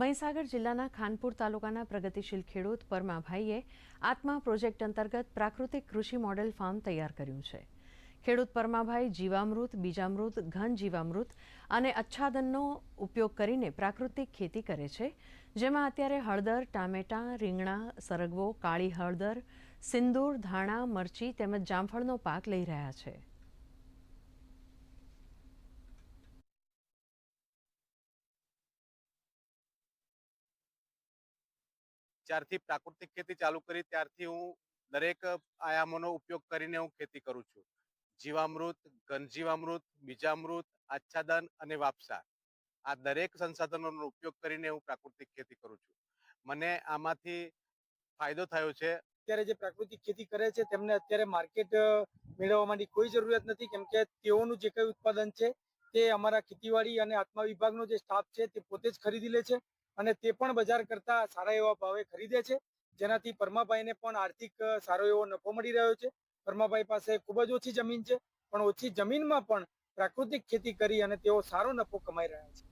મહીસાગર જિલ્લાના ખાનપુર તાલુકાના પ્રગતિશીલ ખેડૂત પરમાભાઈએ આત્મા પ્રોજેક્ટ અંતર્ગત પ્રાકૃતિક કૃષિ મોડેલ ફાર્મ તૈયાર કર્યું છે. ખેડૂત પરમાભાઈ જીવામૃત, બીજામૃત, ઘન જીવામૃત અને આચ્છાદનનો ઉપયોગ કરીને પ્રાકૃતિક ખેતી કરે છે, જેમાં અત્યારે હળદર, ટામેટાં, રીંગણા, સરગવો, કાળી હળદર, સિંદૂર, ધાણા, મરચી તેમજ જામફળનો પાક લઈ રહ્યા છે. જ્યારથી પ્રાકૃતિક ખેતી ચાલુ કરી ત્યારથી હું દરેક આયામોનો ઉપયોગ કરીને હું ખેતી કરું છું. જીવામૃત, ઘનજીવામૃત, બીજામૃત, આચ્છાદન અને વાપસા, આ દરેક સંસાધનોનો ઉપયોગ કરીને હું પ્રાકૃતિક ખેતી કરું છું. મને આમાંથી ફાયદો થયો છે. અત્યારે જે પ્રાકૃતિક ખેતી કરે છે તેમને અત્યારે માર્કેટ મેળવવા માટે કોઈ જરૂરિયાત નથી, કેમ કે તેઓનું જે કઈ ઉત્પાદન છે તે અમારા ખેતીવાડી અને આત્મા વિભાગનો જે સ્ટાફ છે તે પોતે જ ખરીદી લે છે અને તે પણ બજાર કરતા સારા એવા ભાવે ખરીદે છે, જેનાથી પરમાભાઈને પણ આર્થિક સારો એવો નફો મળી રહ્યો છે. પરમાભાઈ પાસે ખૂબ જ ઓછી જમીન છે, પણ ઓછી જમીનમાં પણ પ્રાકૃતિક ખેતી કરી અને તેઓ સારો નફો કમાઈ રહ્યા છે.